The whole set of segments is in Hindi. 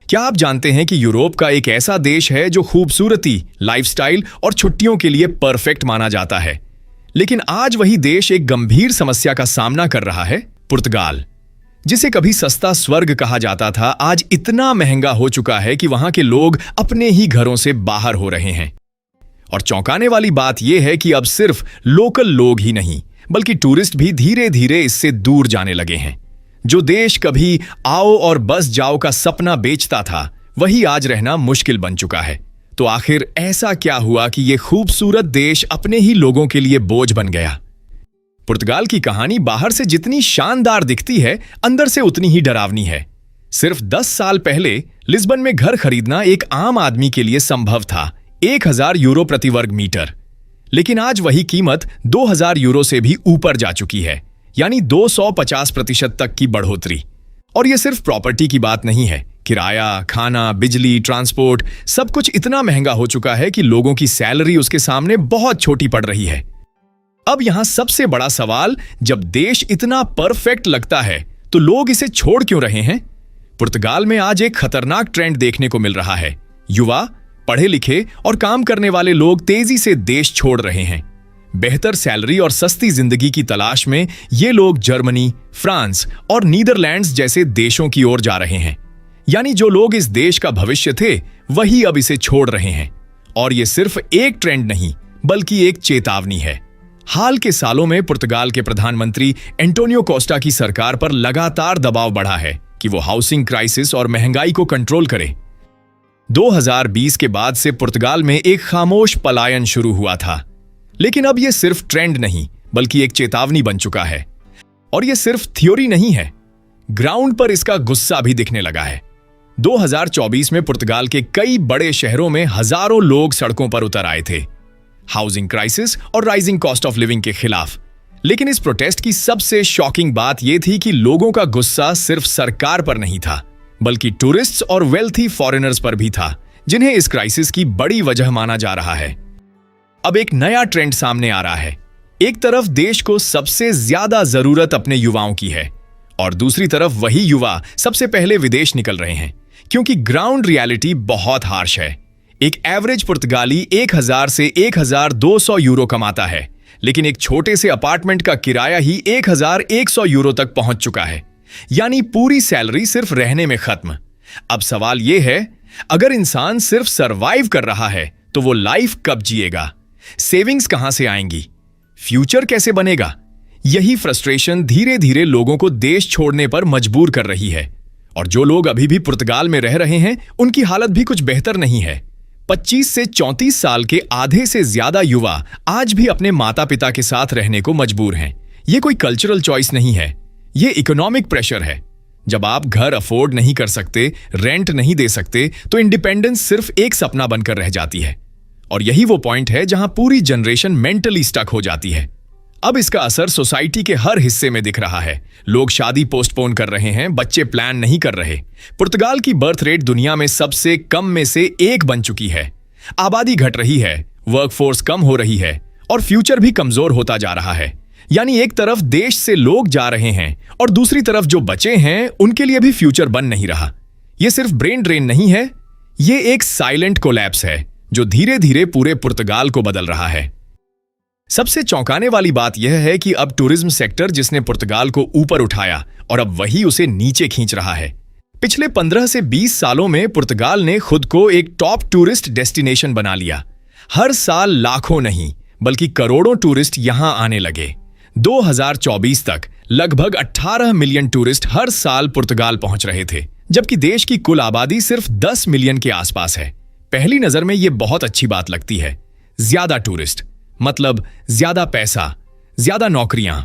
क्या आप जानते हैं कि यूरोप का एक ऐसा देश है जो खूबसूरती, लाइफस्टाइल और छुट्टियों के लिए परफेक्ट माना जाता है, लेकिन आज वही देश एक गंभीर समस्या का सामना कर रहा है। पुर्तगाल, जिसे कभी सस्ता स्वर्ग कहा जाता था, आज इतना महंगा हो चुका है कि वहां के लोग अपने ही घरों से बाहर हो रहे हैं। और चौंकाने वाली बात यह है कि अब सिर्फ लोकल लोग ही नहीं, बल्कि टूरिस्ट भी धीरे धीरे इससे दूर जाने लगे हैं। जो देश कभी आओ और बस जाओ का सपना बेचता था, वही आज रहना मुश्किल बन चुका है। तो आखिर ऐसा क्या हुआ कि यह खूबसूरत देश अपने ही लोगों के लिए बोझ बन गया? पुर्तगाल की कहानी बाहर से जितनी शानदार दिखती है, अंदर से उतनी ही डरावनी है। सिर्फ 10 साल पहले लिस्बन में घर खरीदना एक आम आदमी के लिए संभव था, 1000 यूरो प्रति वर्ग मीटर। लेकिन आज वही कीमत 2000 यूरो से भी ऊपर जा चुकी है, यानी 250% तक की बढ़ोतरी। और यह सिर्फ प्रॉपर्टी की बात नहीं है, किराया, खाना, बिजली, ट्रांसपोर्ट, सब कुछ इतना महंगा हो चुका है कि लोगों की सैलरी उसके सामने बहुत छोटी पड़ रही है। अब यहां सबसे बड़ा सवाल, जब देश इतना परफेक्ट लगता है तो लोग इसे छोड़ क्यों रहे हैं? पुर्तगाल में आज एक खतरनाक ट्रेंड देखने को मिल रहा है। युवा, पढ़े लिखे और काम करने वाले लोग तेजी से देश छोड़ रहे हैं। बेहतर सैलरी और सस्ती जिंदगी की तलाश में ये लोग जर्मनी, फ्रांस और नीदरलैंड्स जैसे देशों की ओर जा रहे हैं। यानी जो लोग इस देश का भविष्य थे, वही अब इसे छोड़ रहे हैं। और ये सिर्फ एक ट्रेंड नहीं, बल्कि एक चेतावनी है। हाल के सालों में पुर्तगाल के प्रधानमंत्री एंटोनियो कोस्टा की सरकार पर लगातार दबाव बढ़ा है कि वो हाउसिंग क्राइसिस और महंगाई को कंट्रोल करे। 2020 के बाद से पुर्तगाल में एक खामोश पलायन शुरू हुआ था, लेकिन अब यह सिर्फ ट्रेंड नहीं, बल्कि एक चेतावनी बन चुका है। और यह सिर्फ थ्योरी नहीं है, ग्राउंड पर इसका गुस्सा भी दिखने लगा है। 2024 में पुर्तगाल के कई बड़े शहरों में हजारों लोग सड़कों पर उतर आए थे, हाउसिंग क्राइसिस और राइजिंग कॉस्ट ऑफ लिविंग के खिलाफ। लेकिन इस प्रोटेस्ट की सबसे शॉकिंग बात यह थी कि लोगों का गुस्सा सिर्फ सरकार पर नहीं था, बल्कि टूरिस्ट्स और वेल्थी फॉरेनर्स पर भी था, जिन्हें इस क्राइसिस की बड़ी वजह माना जा रहा है। अब एक नया ट्रेंड सामने आ रहा है। एक तरफ देश को सबसे ज्यादा जरूरत अपने युवाओं की है, और दूसरी तरफ वही युवा सबसे पहले विदेश निकल रहे हैं, क्योंकि ग्राउंड रियलिटी बहुत हार्श है। एक एवरेज पुर्तगाली 1000 से 1200 यूरो कमाता है, लेकिन एक छोटे से अपार्टमेंट का किराया ही 1100 यूरो तक पहुंच चुका है, यानी पूरी सैलरी सिर्फ रहने में खत्म। अब सवाल यह है, अगर इंसान सिर्फ सरवाइव कर रहा है तो वो लाइफ कब जिएगा? सेविंग्स कहां से आएंगी? फ्यूचर कैसे बनेगा? यही फ्रस्ट्रेशन धीरे धीरे लोगों को देश छोड़ने पर मजबूर कर रही है। और जो लोग अभी भी पुर्तगाल में रह रहे हैं, उनकी हालत भी कुछ बेहतर नहीं है। 25 से 34 साल के आधे से ज्यादा युवा आज भी अपने माता पिता के साथ रहने को मजबूर हैं। यह कोई कल्चरल चॉइस नहीं है, यह इकोनॉमिक प्रेशर है। जब आप घर अफोर्ड नहीं कर सकते, रेंट नहीं दे सकते, तो इंडिपेंडेंस सिर्फ एक सपना बनकर रह जाती है। और यही वो पॉइंट है जहां पूरी जनरेशन मेंटली स्टक हो जाती है। अब इसका असर सोसाइटी के हर हिस्से में दिख रहा है। लोग शादी पोस्टपोन कर रहे हैं, बच्चे प्लान नहीं कर रहे। पुर्तगाल की बर्थ रेट दुनिया में सबसे कम में से एक बन चुकी है। आबादी घट रही है, वर्कफोर्स कम हो रही है, और फ्यूचर भी कमजोर होता जा रहा है। यानी एक तरफ देश से लोग जा रहे हैं, और दूसरी तरफ जो बचे हैं, उनके लिए भी फ्यूचर बन नहीं रहा। यह सिर्फ ब्रेन ड्रेन नहीं है, यह एक साइलेंट कोलैप्स है जो धीरे धीरे पूरे पुर्तगाल को बदल रहा है। सबसे चौंकाने वाली बात यह है कि अब टूरिज्म सेक्टर, जिसने पुर्तगाल को ऊपर उठाया, और अब वही उसे नीचे खींच रहा है। पिछले 15 से 20 सालों में पुर्तगाल ने खुद को एक टॉप टूरिस्ट डेस्टिनेशन बना लिया। हर साल लाखों नहीं, बल्कि करोड़ों टूरिस्ट यहां आने लगे। 2024 तक लगभग 18 मिलियन टूरिस्ट हर साल पुर्तगाल पहुंच रहे थे, जबकि देश की कुल आबादी सिर्फ 10 मिलियन के आसपास है। पहली नजर में यह बहुत अच्छी बात लगती है, ज्यादा टूरिस्ट मतलब ज्यादा पैसा, ज्यादा नौकरियां।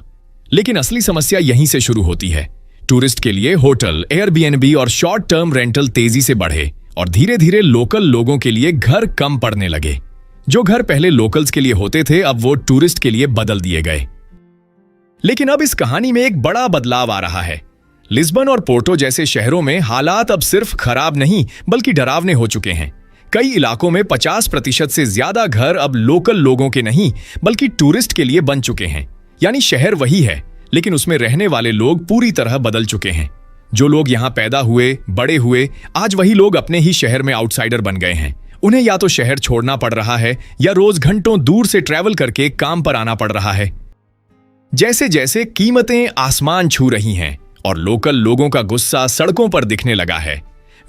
लेकिन असली समस्या यहीं से शुरू होती है। टूरिस्ट के लिए होटल, एयरबीएनबी और शॉर्ट टर्म रेंटल तेजी से बढ़े, और धीरे धीरे लोकल लोगों के लिए घर कम पड़ने लगे। जो घर पहले लोकल्स के लिए होते थे, अब वो टूरिस्ट के लिए बदल दिए गए। लेकिन अब इस कहानी में एक बड़ा बदलाव आ रहा है। लिस्बन और पोर्टो जैसे शहरों में हालात अब सिर्फ खराब नहीं, बल्कि डरावने हो चुके हैं। कई इलाकों में 50% से ज्यादा घर अब लोकल लोगों के नहीं, बल्कि टूरिस्ट के लिए बन चुके हैं। यानी शहर वही है, लेकिन उसमें रहने वाले लोग पूरी तरह बदल चुके हैं। जो लोग यहाँ पैदा हुए, बड़े हुए, आज वही लोग अपने ही शहर में आउटसाइडर बन गए हैं। उन्हें या तो शहर छोड़ना पड़ रहा है या रोज घंटों दूर से ट्रैवल करके काम पर आना पड़ रहा है। जैसे जैसे कीमतें आसमान छू रही हैं और लोकल लोगों का गुस्सा सड़कों पर दिखने लगा है,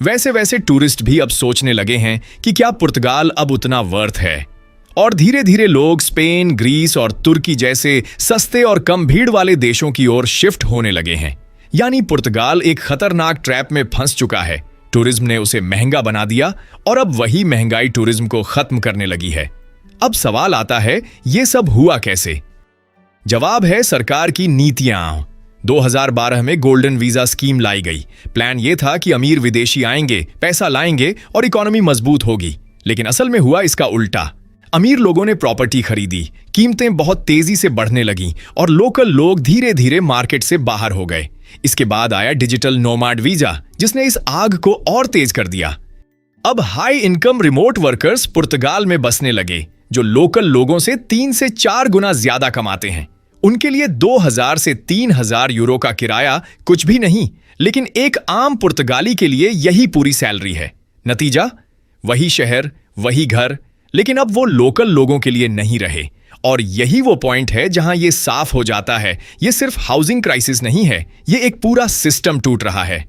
वैसे वैसे टूरिस्ट भी अब सोचने लगे हैं कि क्या पुर्तगाल अब उतना वर्थ है। और धीरे धीरे लोग स्पेन, ग्रीस और तुर्की जैसे सस्ते और कम भीड़ वाले देशों की ओर शिफ्ट होने लगे हैं। यानी पुर्तगाल एक खतरनाक ट्रैप में फंस चुका है। टूरिज्म ने उसे महंगा बना दिया और अब वही महंगाई टूरिज्म को खत्म करने लगी है। अब सवाल आता है, ये सब हुआ कैसे? जवाब है सरकार की नीतियां। 2012 में गोल्डन वीजा स्कीम लाई गई। प्लान यह था कि अमीर विदेशी आएंगे, पैसा लाएंगे और इकोनॉमी मजबूत होगी। लेकिन असल में हुआ इसका उल्टा। अमीर लोगों ने प्रॉपर्टी खरीदी, कीमतें बहुत तेजी से बढ़ने लगीं और लोकल लोग धीरे धीरे मार्केट से बाहर हो गए। इसके बाद आया डिजिटल नोमैड वीजा, जिसने इस आग को और तेज कर दिया। अब हाई इनकम रिमोट वर्कर्स पुर्तगाल में बसने लगे, जो लोकल लोगों से 3 से 4 गुना ज्यादा कमाते हैं। उनके लिए 2000 से 3000 यूरो का किराया कुछ भी नहीं, लेकिन एक आम पुर्तगाली के लिए यही पूरी सैलरी है। नतीजा, वही शहर, वही घर, लेकिन अब वो लोकल लोगों के लिए नहीं रहे। और यही वो पॉइंट है जहां ये साफ हो जाता है, ये सिर्फ हाउसिंग क्राइसिस नहीं है, ये एक पूरा सिस्टम टूट रहा है।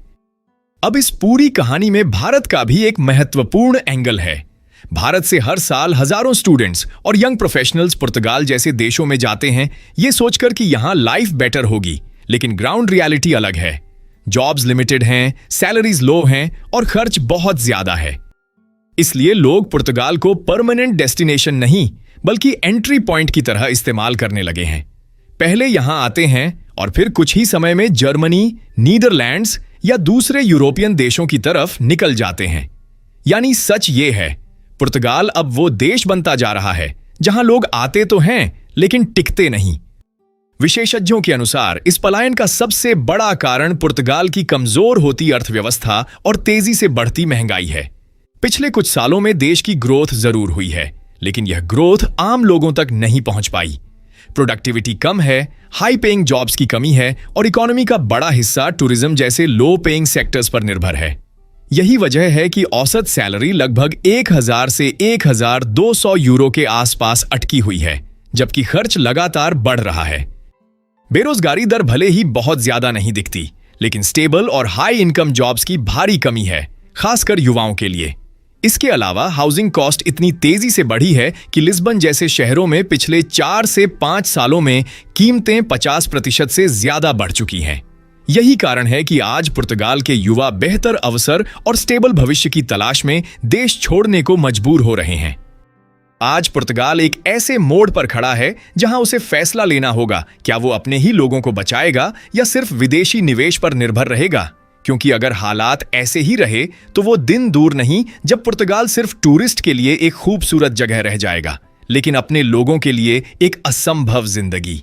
अब इस पूरी कहानी में भारत का भी एक महत्वपूर्ण एंगल है। भारत से हर साल हजारों स्टूडेंट्स और यंग प्रोफेशनल्स पुर्तगाल जैसे देशों में जाते हैं, ये सोचकर कि यहां लाइफ बेटर होगी, लेकिन ग्राउंड रियलिटी अलग है। जॉब्स लिमिटेड हैं, सैलरीज लो हैं और खर्च बहुत ज्यादा है। इसलिए लोग पुर्तगाल को परमानेंट डेस्टिनेशन नहीं, बल्कि एंट्री पॉइंट की तरह इस्तेमाल करने लगे हैं। पहले यहां आते हैं और फिर कुछ ही समय में जर्मनी, नीदरलैंड्स या दूसरे यूरोपियन देशों की तरफ निकल जाते हैं। यानी सच ये है, पुर्तगाल अब वो देश बनता जा रहा है जहां लोग आते तो हैं लेकिन टिकते नहीं। विशेषज्ञों के अनुसार इस पलायन का सबसे बड़ा कारण पुर्तगाल की कमजोर होती अर्थव्यवस्था और तेजी से बढ़ती महंगाई है। पिछले कुछ सालों में देश की ग्रोथ जरूर हुई है, लेकिन यह ग्रोथ आम लोगों तक नहीं पहुंच पाई। प्रोडक्टिविटी कम है, हाई पेइंग जॉब्स की कमी है और इकोनॉमी का बड़ा हिस्सा टूरिज्म जैसे लो पेइंग सेक्टर्स पर निर्भर है। यही वजह है कि औसत सैलरी लगभग 1000 से 1200 यूरो के आसपास अटकी हुई है, जबकि खर्च लगातार बढ़ रहा है। बेरोजगारी दर भले ही बहुत ज्यादा नहीं दिखती, लेकिन स्टेबल और हाई इनकम जॉब्स की भारी कमी है, खासकर युवाओं के लिए। इसके अलावा हाउसिंग कॉस्ट इतनी तेजी से बढ़ी है कि लिस्बन जैसे शहरों में पिछले 4 से 5 सालों में कीमतें 50% से ज्यादा बढ़ चुकी हैं। यही कारण है कि आज पुर्तगाल के युवा बेहतर अवसर और स्टेबल भविष्य की तलाश में देश छोड़ने को मजबूर हो रहे हैं। आज पुर्तगाल एक ऐसे मोड़ पर खड़ा है जहां उसे फैसला लेना होगा, क्या वो अपने ही लोगों को बचाएगा या सिर्फ विदेशी निवेश पर निर्भर रहेगा। क्योंकि अगर हालात ऐसे ही रहे तो वो दिन दूर नहीं जब पुर्तगाल सिर्फ टूरिस्ट के लिए एक खूबसूरत जगह रह जाएगा, लेकिन अपने लोगों के लिए एक असंभव जिंदगी।